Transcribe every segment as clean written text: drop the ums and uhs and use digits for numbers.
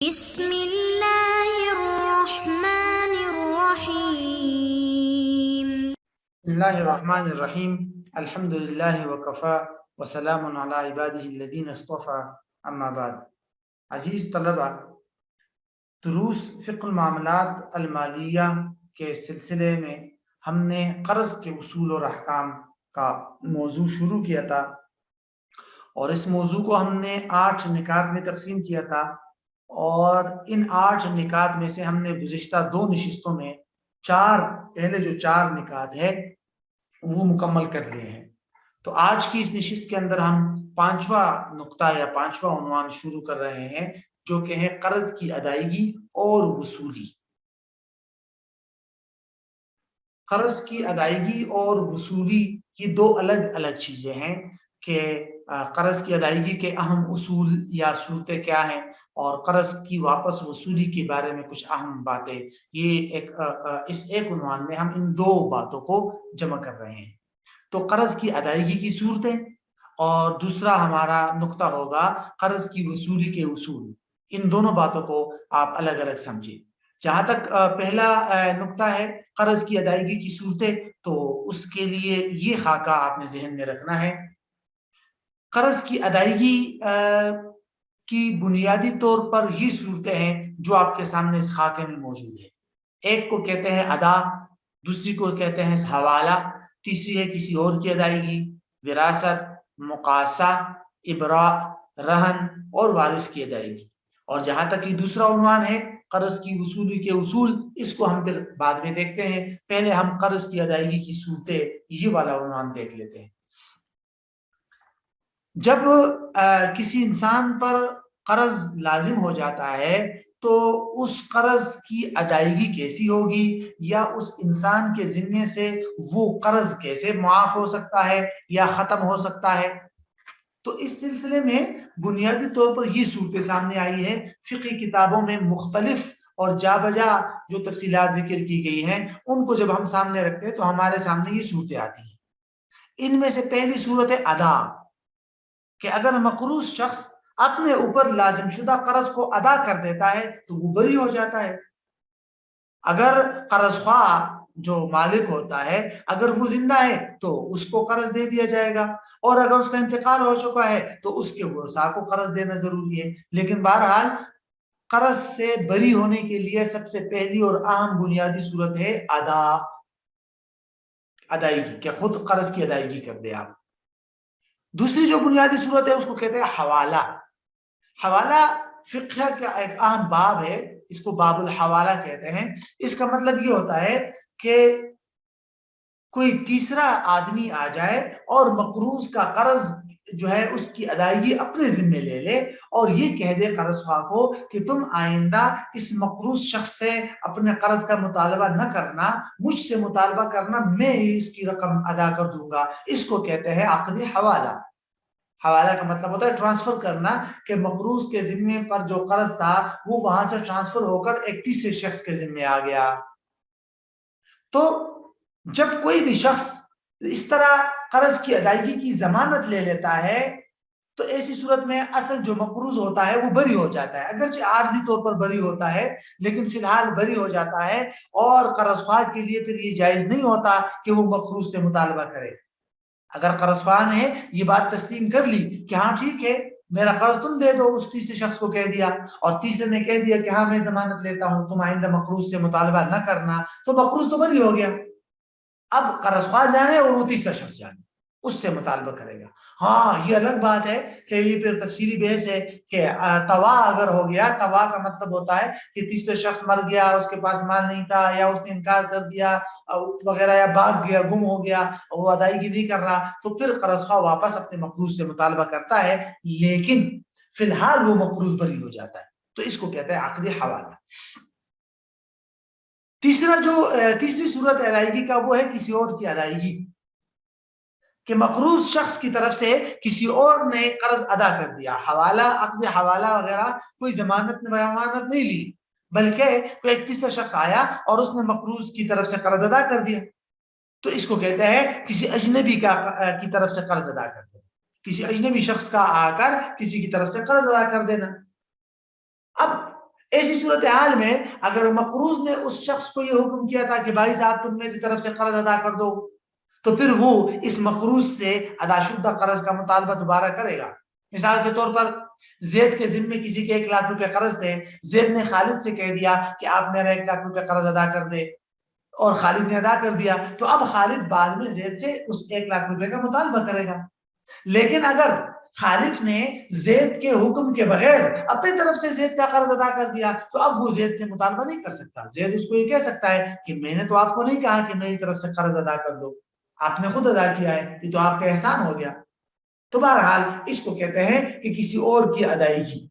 بسم اللہ الرحمن الرحیم۔ بسم اللہ الرحمن الرحیم الحمد للہ وکفا وسلام علی عبادہ الذین اصطفى اما بعد۔ عزیز طلبہ، دروس فقہ المعاملات المالیہ کے سلسلے میں ہم نے قرض کے اصول اور احکام کا موضوع شروع کیا تھا، اور اس موضوع کو ہم نے 8 نکات میں تقسیم کیا تھا، اور ان 8 نکات میں سے ہم نے گزشتہ 2 نشستوں میں پہلے جو 4 نکات ہے وہ مکمل کر لیے ہیں۔ تو آج کی اس نشست کے اندر ہم 5واں نقطہ یا 5واں عنوان شروع کر رہے ہیں، جو کہ ہے قرض کی ادائیگی اور وصولی۔ قرض کی ادائیگی اور وصولی یہ 2 الگ الگ چیزیں ہیں کہ قرض کی ادائیگی کے اہم اصول یا صورتیں کیا ہیں، اور قرض کی واپس وصولی کے بارے میں کچھ اہم باتیں۔ یہ اس ایک عنوان میں ہم ان 2 باتوں کو جمع کر رہے ہیں۔ تو قرض کی ادائیگی کی صورتیں، اور دوسرا ہمارا نقطہ ہوگا قرض کی وصولی کے اصول۔ ان دونوں باتوں کو آپ الگ الگ سمجھیں۔ جہاں تک پہلا نقطہ ہے قرض کی ادائیگی کی صورتیں، تو اس کے لیے یہ خاکہ آپ نے ذہن میں رکھنا ہے۔ قرض کی ادائیگی کی بنیادی طور پر یہ صورتیں ہیں جو آپ کے سامنے اس خاکے میں موجود ہے۔ ایک کو کہتے ہیں ادا، دوسری کو کہتے ہیں حوالہ، تیسری ہے کسی اور کی ادائیگی، وراثت، مقاصہ، ابراء، رہن اور وارث کی ادائیگی۔ اور جہاں تک یہ دوسرا عنوان ہے قرض کی وصولی کے اصول، اس کو ہم پھر بعد میں دیکھتے ہیں۔ پہلے ہم قرض کی ادائیگی کی صورتیں یہ والا عنوان دیکھ لیتے ہیں۔ جب کسی انسان پر قرض لازم ہو جاتا ہے تو اس قرض کی ادائیگی کیسی ہوگی، یا اس انسان کے ذمے سے وہ قرض کیسے معاف ہو سکتا ہے یا ختم ہو سکتا ہے۔ تو اس سلسلے میں بنیادی طور پر یہ صورتیں سامنے آئی ہے۔ فقہ کتابوں میں مختلف اور جا بجا جو تفصیلات ذکر کی گئی ہیں ان کو جب ہم سامنے رکھتے ہیں تو ہمارے سامنے یہ صورتیں آتی ہیں۔ ان میں سے پہلی صورت ہے ادا، کہ اگر مقروض شخص اپنے اوپر لازم شدہ قرض کو ادا کر دیتا ہے تو وہ بری ہو جاتا ہے۔ اگر قرض خواہ جو مالک ہوتا ہے اگر وہ زندہ ہے تو اس کو قرض دے دیا جائے گا، اور اگر اس کا انتقال ہو چکا ہے تو اس کے ورثاء کو قرض دینا ضروری ہے۔ لیکن بہرحال قرض سے بری ہونے کے لیے سب سے پہلی اور اہم بنیادی صورت ہے ادائیگی، کہ خود قرض کی ادائیگی کر دے آپ۔ دوسری جو بنیادی صورت ہے اس کو کہتے ہیں حوالہ۔ حوالہ فقہ کا ایک اہم باب ہے، اس کو باب الحوالہ کہتے ہیں۔ اس کا مطلب یہ ہوتا ہے کہ کوئی تیسرا آدمی آ جائے اور مقروض کا قرض جو ہے اس کی ادائیگی اپنے ذمے لے لے، اور یہ کہہ دے قرض خواہ کو کہ تم آئندہ اس مقروض شخص سے اپنے قرض کا مطالبہ نہ کرنا، مجھ سے مطالبہ کرنا، میں اس کی رقم ادا کر دوں گا۔ اس کو کہتے ہیں عقد حوالہ۔ حوالہ کا مطلب ہوتا ہے ٹرانسفر کرنا، کہ مقروض کے ذمے پر جو قرض تھا وہ وہاں سے ٹرانسفر ہو کر ایک تیسرے شخص کے ذمے آ گیا۔ تو جب کوئی بھی شخص اس طرح قرض کی ادائیگی کی ضمانت لے لیتا ہے تو ایسی صورت میں اصل جو مقروض ہوتا ہے وہ بری ہو جاتا ہے، اگرچہ عارضی طور پر بری ہوتا ہے لیکن فی الحال بری ہو جاتا ہے، اور قرض خواہ کے لیے پھر یہ جائز نہیں ہوتا کہ وہ مقروض سے مطالبہ کرے۔ اگر قرض خواہ نے یہ بات تسلیم کر لی کہ ہاں ٹھیک ہے میرا قرض تم دے دو، اس تیسرے شخص کو کہہ دیا، اور تیسرے نے کہہ دیا کہ ہاں میں ضمانت لیتا ہوں تم آئندہ مقروض سے مطالبہ نہ کرنا، تو مقروض تو بری ہو گیا۔ اب قرض خواہ جانے اور وہ تیسرا شخص جانے، اس سے مطالبہ کرے گا۔ ہاں یہ الگ بات ہے کہ یہ پھر تفصیلی بحث ہے کہ توا اگر ہو گیا، توا کا مطلب ہوتا ہے کہ تیسرے شخص مر گیا، اس کے پاس مال نہیں تھا، یا اس نے انکار کر دیا وغیرہ، یا بھاگ گیا، گم ہو گیا، وہ ادائیگی نہیں کر رہا، تو پھر قرض خواہ واپس اپنے مقروض سے مطالبہ کرتا ہے، لیکن فی الحال وہ مقروض بری ہو جاتا ہے۔ تو اس کو کہتے ہیں عقد حوالہ۔ تیسری صورت ادائیگی کا وہ ہے کسی اور کی ادائیگی، کہ مقروض شخص کی طرف سے کسی اور نے قرض ادا کر دیا۔ حوالہ، عقد حوالہ وغیرہ کوئی ضمانت نہیں لی، بلکہ کوئی ایک تیسرا شخص آیا اور اس نے مقروض کی طرف سے قرض ادا کر دیا، تو اس کو کہتے ہیں کسی اجنبی کی طرف سے قرض ادا کر دینا، کسی اجنبی شخص کا آ کر کسی کی طرف سے قرض ادا کر دینا۔ اب ایسی صورتحال میں اگر مقروض نے اس شخص کو یہ حکم کیا تھا کہ بھائی صاحب تم میری طرف سے قرض ادا کر دو، تو پھر وہ اس مقروض سے ادا شدہ قرض کا مطالبہ دوبارہ کرے گا۔ مثال کے طور پر زید کے ذمے کسی کے 1 لاکھ روپے قرض تھے، زید نے خالد سے کہہ دیا کہ آپ میرا 1 لاکھ روپے قرض ادا کر دے، اور خالد نے ادا کر دیا، تو اب خالد بعد میں زید سے اس 1 لاکھ روپے کا مطالبہ کرے گا۔ لیکن اگر خالد نے زید کے حکم کے بغیر اپنی طرف سے زید کا قرض ادا کر دیا تو اب وہ زید سے مطالبہ نہیں کر سکتا۔ زید اس کو یہ کہہ سکتا ہے کہ میں نے تو آپ کو نہیں کہا کہ میری طرف سے قرض ادا کر دو، آپ نے خود ادا کیا ہے، یہ تو آپ کا احسان ہو گیا۔ تو بہرحال اس کو کہتے ہیں کہ کسی اور کی ادائیگی۔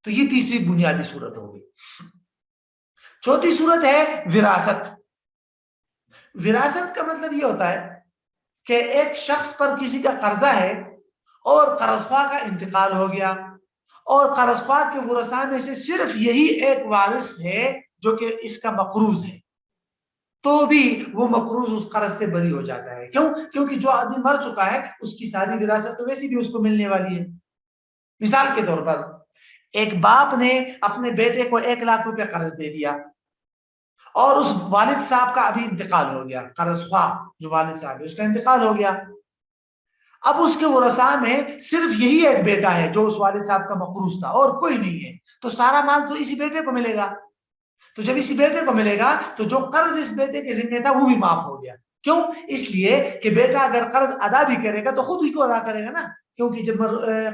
تو یہ تیسری بنیادی صورت ہوگی۔ چوتھی صورت ہے وراثت۔ وراثت کا مطلب یہ ہوتا ہے کہ ایک شخص پر کسی کا قرضہ ہے اور قرض خواہ کا انتقال ہو گیا، اور قرض خواہ کے ورثاء میں سے صرف یہی ایک وارث ہے جو کہ اس کا مقروض ہے، تو بھی وہ مقروض اس قرض سے بری ہو جاتا ہے۔ کیوں؟ کیونکہ جو آدمی مر چکا ہے اس کی ساری وراثت تو ویسی بھی اس کو ملنے والی ہے۔ مثال کے طور پر ایک باپ نے اپنے بیٹے کو 1 لاکھ روپے قرض دے دیا، اور اس والد صاحب کا ابھی انتقال ہو گیا، قرض خواہ جو والد صاحب ہے اس کا انتقال ہو گیا۔ اب اس کے ورثاء میں صرف یہی ایک بیٹا ہے جو اس والد صاحب کا مقروض تھا، اور کوئی نہیں ہے، تو سارا مال تو اسی بیٹے کو ملے گا۔ تو جب اسی بیٹے کو ملے گا تو جو قرض اس بیٹے کے ذمہ تھا وہ بھی معاف ہو گیا۔ کیوں؟ اس لیے کہ بیٹا اگر قرض ادا بھی کرے گا تو خود ہی کو ادا کرے گا نا، کیونکہ جب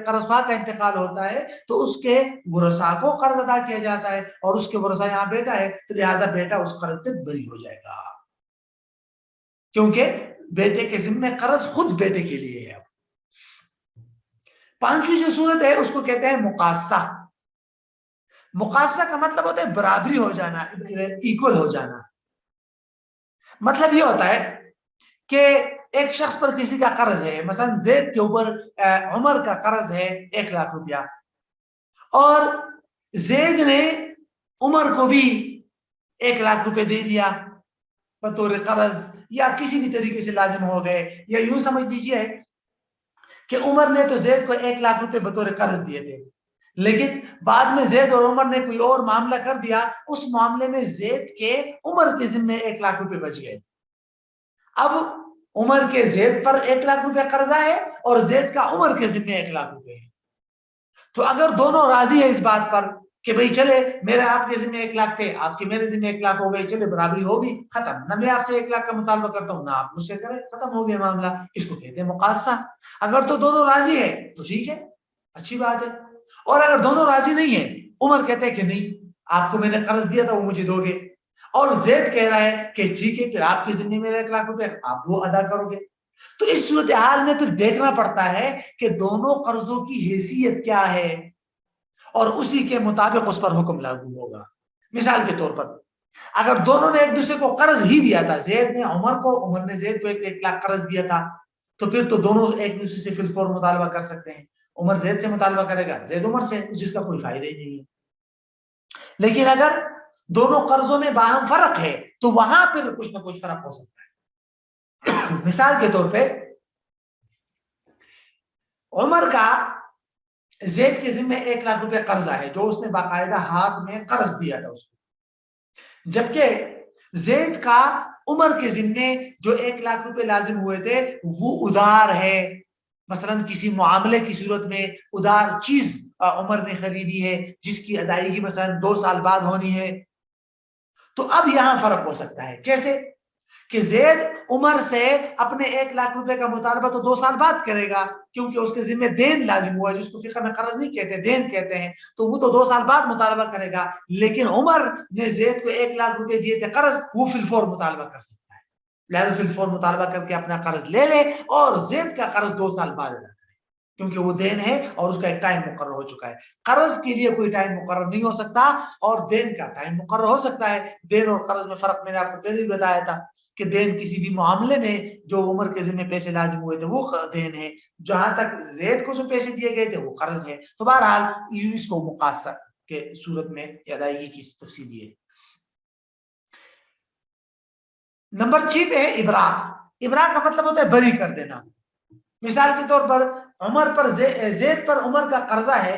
قرض خواہ کا انتقال ہوتا ہے تو اس کے ورثاء کو قرض ادا کیا جاتا ہے، اور اس کے ورثاء یہاں بیٹا ہے، تو لہٰذا بیٹا اس قرض سے بری ہو جائے گا، کیونکہ بیٹے کے ذمہ قرض خود بیٹے کے لیے ہے۔ پانچویں جو صورت ہے اس کو کہتے ہیں مقاصہ۔ مقاصہ کا مطلب ہوتا ہے برابری ہو جانا، ایکول ہو جانا۔ مطلب یہ ہوتا ہے کہ ایک شخص پر کسی کا قرض ہے، مثلا زید کے اوپر عمر کا قرض ہے 1 لاکھ روپیہ، اور زید نے عمر کو بھی 1 لاکھ روپے دے دیا بطور قرض، یا کسی بھی طریقے سے لازم ہو گئے، یا یوں سمجھ لیجیے کہ عمر نے تو زید کو 1 لاکھ روپے بطور قرض دیے تھے، لیکن بعد میں زید اور عمر نے کوئی اور معاملہ کر دیا، اس معاملے میں زید کے عمر کے ذمے 1 لاکھ روپے بچ گئے۔ اب عمر کے زید پر 1 لاکھ روپے قرضہ ہے اور زید کا عمر کے ذمے 1 لاکھ روپے ہے۔ تو اگر دونوں راضی ہیں اس بات پر کہ بھئی چلے میرے آپ کے ذمہ 1 لاکھ تھے، آپ کے میرے ذمہ 1 لاکھ ہو گئے، چلے برابری ہوگی، ختم، نہ میں آپ سے 1 لاکھ کا مطالبہ کرتا ہوں نہ آپ مجھ سے کریں، ختم ہو گیا معاملہ، اس کو کہتے ہیں مقاصہ۔ اگر تو دونوں راضی ہیں تو ٹھیک ہے، اچھی بات ہے، اور اگر دونوں راضی نہیں ہیں، عمر کہتے ہیں کہ نہیں آپ کو میں نے قرض دیا تھا وہ مجھے دو گے، اور زید کہہ رہا ہے کہ ٹھیک ہے پھر آپ کے ذمہ میرا 1 لاکھ روپے آپ وہ ادا کرو گے، تو اس صورتحال میں پھر دیکھنا پڑتا ہے کہ دونوں قرضوں کی حیثیت کیا ہے، اور اسی کے مطابق اس پر حکم لاگو ہوگا۔ مثال کے طور پر اگر دونوں نے ایک دوسرے کو قرض ہی دیا تھا، زید نے عمر کو، عمر نے زید کو 1 لاکھ قرض دیا تھا، تو پھر تو دونوں ایک دوسرے سے فی الفور مطالبہ کر سکتے ہیں، عمر زید سے مطالبہ کرے گا، زید عمر سے، جس کا کوئی فائدہ ہی نہیں ہے۔ لیکن اگر دونوں قرضوں میں باہم فرق ہے تو وہاں پھر کچھ نہ کچھ فرق ہو سکتا ہے۔ مثال کے طور پہ عمر کا زید کے ذمہ 1 لاکھ روپے قرضہ ہے جو اس نے باقاعدہ ہاتھ میں قرض دیا تھا اس کو، جبکہ زید کا عمر کے ذمہ جو 1 لاکھ روپے لازم ہوئے تھے وہ ادھار ہے، مثلا کسی معاملے کی صورت میں ادھار چیز عمر نے خریدی ہے جس کی ادائیگی مثلا 2 سال بعد ہونی ہے، تو اب یہاں فرق ہو سکتا ہے۔ کیسے؟ کہ زید عمر سے اپنے 1 لاکھ روپے کا مطالبہ تو 2 سال بعد کرے گا، کیونکہ اس کے ذمہ دین لازم ہوا ہے، جس کو فقہ میں قرض نہیں کہتے، دین کہتے ہیں، تو وہ تو 2 سال بعد مطالبہ کرے گا، لیکن عمر نے زید کو 1 لاکھ روپے دیے تھے قرض، وہ فی الفور مطالبہ کر سکتا ہے، لہذا فی الفور مطالبہ کر کے اپنا قرض لے لے اور زید کا قرض 2 سال بعد ادا کرے، کیونکہ وہ دین ہے اور اس کا ایک ٹائم مقرر ہو چکا ہے۔ قرض کے لیے کوئی ٹائم مقرر نہیں ہو سکتا، اور دین کا ٹائم مقرر ہو سکتا ہے۔ دین اور قرض میں فرق میں نے آپ کو پہلے بھی بتایا تھا کہ دین کسی بھی معاملے میں جو عمر کے ذمہ پیسے لازم ہوئے تھے وہ دین ہے، جہاں تک زید کو جو پیسے دیے گئے تھے وہ قرض ہے۔ تو بہرحال اس کو مقاصہ کے صورت میں ادائیگی کی تفصیل ہے۔ نمبر 6 پہ ہے ابراء۔ ابراء کا مطلب ہوتا ہے بری کر دینا۔ مثال کے طور پر عمر پر زید پر عمر کا قرضہ ہے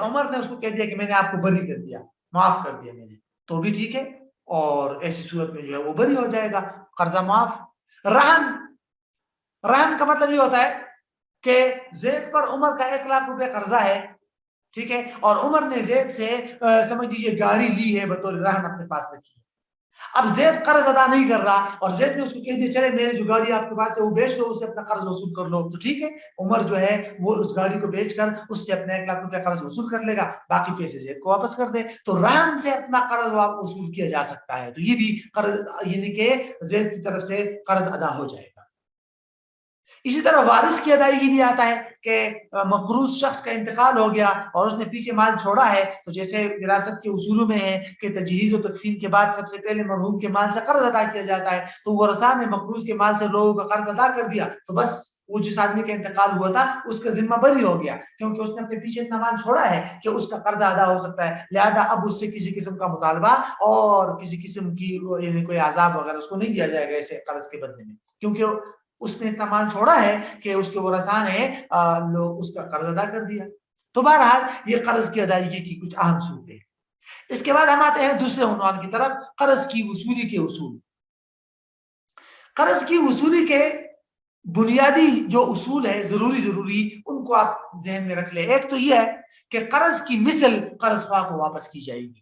عمر نے اس کو کہہ دیا کہ میں نے آپ کو بری کر دیا، معاف کر دیا میں نے، تو بھی ٹھیک ہے، اور ایسی صورت میں جو ہے وہ بری ہو جائے گا، قرضہ معاف۔ رہن کا مطلب یہ ہوتا ہے کہ زید پر عمر کا 1,00,000 روپے قرضہ ہے، ٹھیک ہے، اور عمر نے زید سے سمجھ لیجیے گاڑی لی ہے بطور رہن اپنے پاس رکھی ہے۔ اب زید قرض ادا نہیں کر رہا اور زید نے اس کو کہہ دیا چلے میرے جو گاڑی آپ کے پاس ہے وہ بیچ دو، اس سے اپنا قرض وصول کر لو، تو ٹھیک ہے، عمر جو ہے وہ اس گاڑی کو بیچ کر اس سے اپنا 1,00,000 روپے قرض وصول کر لے گا، باقی پیسے زید کو واپس کر دے، تو رہن سے اپنا قرض وصول کیا جا سکتا ہے، تو یہ بھی قرض یعنی کہ زید کی طرف سے قرض ادا ہو جائے گا۔ اسی طرح وارث کی ادائیگی بھی آتا ہے کہ مقروض شخص کا انتقال ہو گیا اور اس نے پیچھے مال چھوڑا ہے، تو جیسے وراثت کے اصولوں میں ہے کہ تجہیز و تکفین کے بعد سب سے پہلے مرحوم کے مال سے قرض ادا کیا جاتا ہے، تو ورثاء نے مقروض کے مال سے لوگوں کا قرض ادا کر دیا، تو بس وہ جس آدمی کا انتقال ہوا تھا اس کا ذمہ بری ہو گیا، کیونکہ اس نے اپنے پیچھے اتنا مال چھوڑا ہے کہ اس کا قرض ادا ہو سکتا ہے، لہذا اب اس سے کسی قسم کا مطالبہ اور کسی قسم کی یعنی کوئی عذاب وغیرہ اس کو نہیں دیا جائے گا ایسے قرض کے بدلے میں، کیونکہ اس نے اتنا مال چھوڑا ہے کہ اس کے ورثاء نے اس کا قرض ادا کر دیا۔ تو بہرحال یہ قرض کی ادائیگی کی کچھ اہم صورتیں۔ اس کے بعد ہم آتے ہیں دوسرے عنوان کی طرف، قرض کی وصولی کے اصول۔ قرض کی وصولی کے بنیادی جو اصول ہے ضروری ان کو آپ ذہن میں رکھ لیں۔ ایک تو یہ ہے کہ قرض کی مثل قرض خواہ کو واپس کی جائے گی۔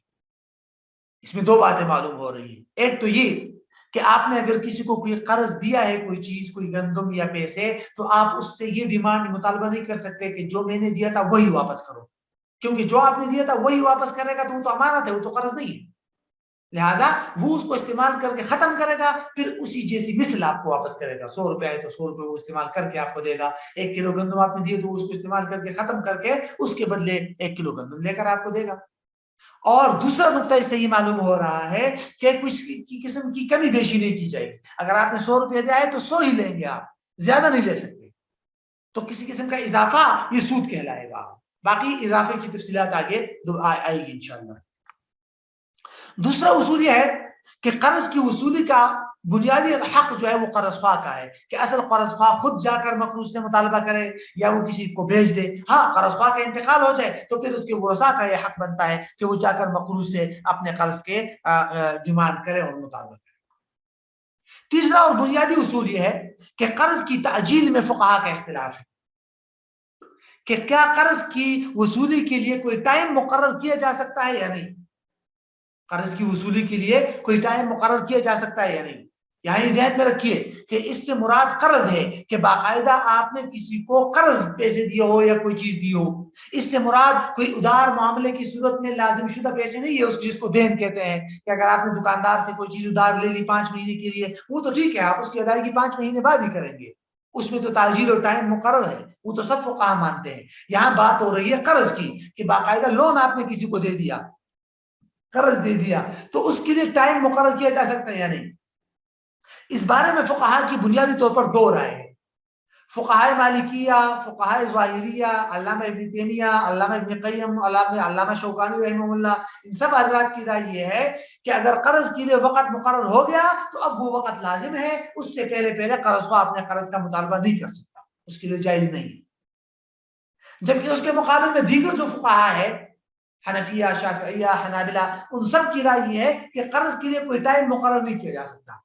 اس میں دو باتیں معلوم ہو رہی ہیں، ایک تو یہ کہ آپ نے اگر کسی کو کوئی قرض دیا ہے، کوئی چیز، کوئی گندم یا پیسے، تو آپ اس سے یہ ڈیمانڈ مطالبہ نہیں کر سکتے کہ جو میں نے دیا تھا وہی واپس کرو، کیونکہ جو آپ نے دیا تھا وہی واپس کرے گا تو وہ تو امانت ہے، وہ تو قرض نہیں ہے، لہٰذا وہ اس کو استعمال کر کے ختم کرے گا، پھر اسی جیسی مثل آپ کو واپس کرے گا، 100 روپے ہے تو 100 روپے وہ استعمال کر کے آپ کو دے گا، 1 کلو گندم آپ نے دیے تو اس کو استعمال کر کے ختم کر کے اس کے بدلے 1 کلو گندم لے کر آپ کو دے گا۔ اور دوسرا نقطہ اس سے یہ معلوم ہو رہا ہے کہ کچھ قسم کی کمی بیشی نہیں کی جائے گی، اگر آپ نے 100 روپے دیا ہے تو 100 ہی لیں گے، آپ زیادہ نہیں لے سکتے، تو کسی قسم کا اضافہ یہ سود کہلائے گا، باقی اضافے کی تفصیلات آگے آئے گی انشاءاللہ۔ دوسرا اصول یہ ہے کہ قرض کی وصولی کا بنیادی حق جو ہے وہ قرض خواہ کا ہے، کہ اصل قرض خواہ خود جا کر مقروض سے مطالبہ کرے یا وہ کسی کو بھیج دے، ہاں قرض خواہ کا انتقال ہو جائے تو پھر اس کے ورثاء کا یہ حق بنتا ہے کہ وہ جا کر مقروض سے اپنے قرض کے ڈیمانڈ کرے اور مطالبہ کرے۔ تیسرا اور بنیادی اصول یہ ہے کہ قرض کی تعجیل میں فقہا کا اختلاف ہے کہ کیا قرض کی وصولی کے لیے کوئی ٹائم مقرر کیا جا سکتا ہے یا نہیں، قرض کی وصولی کے لیے کوئی ٹائم مقرر کیا جا سکتا ہے یا نہیں۔ یہاں یہ ذہن میں رکھیے کہ اس سے مراد قرض ہے کہ باقاعدہ آپ نے کسی کو قرض پیسے دیے ہو یا کوئی چیز دی ہو، اس سے مراد کوئی ادار معاملے کی صورت میں لازم شدہ پیسے نہیں ہے، اس جس کو دین کہتے ہیں، کہ اگر آپ نے دکاندار سے کوئی چیز ادار لے لی 5 مہینے کے لیے وہ تو ٹھیک ہے، آپ اس کی ادائیگی 5 مہینے بعد ہی کریں گے، اس میں تو تاجیل اور ٹائم مقرر ہے، وہ تو سب فقہا مانتے ہیں۔ یہاں بات ہو رہی ہے قرض کی کہ باقاعدہ لون آپ نے کسی کو دے دیا، قرض دے دیا، تو اس کے لیے ٹائم مقرر کیا جا سکتا ہے یا نہیں۔ اس بارے میں فقہا کی بنیادی طور پر دو رائے ہیں، فقہائے مالکیہ، فقہائے ظاہریہ، علامہ ابن تیمیہ، علامہ ابن قیم، علامہ شوکانی رحمہ اللہ، ان سب حضرات کی رائے یہ ہے کہ اگر قرض کے لیے وقت مقرر ہو گیا تو اب وہ وقت لازم ہے، اس سے پہلے قرض خواہ اپنے قرض کا مطالبہ نہیں کر سکتا، اس کے لیے جائز نہیں۔ جبکہ اس کے مقابل میں دیگر جو فقہا ہے، حنفیہ، شافعیہ، حنابلہ، ان سب کی رائے یہ ہے کہ قرض کے لیے کوئی ٹائم مقرر نہیں کیا جا سکتا،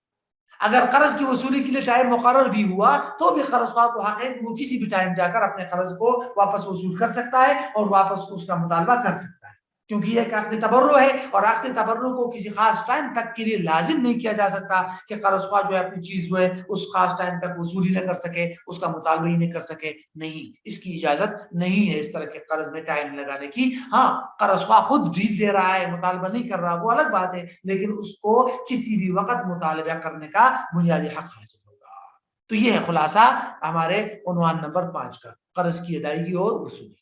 اگر قرض کی وصولی کے لیے ٹائم مقرر بھی ہوا تو بھی قرض خواہ کو حق ہے کہ وہ کسی بھی ٹائم جا کر اپنے قرض کو واپس وصول کر سکتا ہے اور واپس اس کا مطالبہ کر سکتا ہے، کیونکہ یہ ایک عقد تبرع ہے، اور عقد تبرع کو کسی خاص ٹائم تک کے لیے لازم نہیں کیا جا سکتا کہ قرض خواہ جو ہے اپنی چیز جو ہے اس خاص ٹائم تک وصولی نہ کر سکے، اس کا مطالبہ ہی نہیں کر سکے، نہیں، اس کی اجازت نہیں ہے اس طرح کے قرض میں ٹائم لگانے کی۔ ہاں قرض خواہ خود ڈھیل دے رہا ہے، مطالبہ نہیں کر رہا، وہ الگ بات ہے، لیکن اس کو کسی بھی وقت مطالبہ کرنے کا بنیادی حق حاصل ہوگا۔ تو یہ ہے خلاصہ ہمارے عنوان نمبر 5 کا، قرض کی ادائیگی اور وصولی۔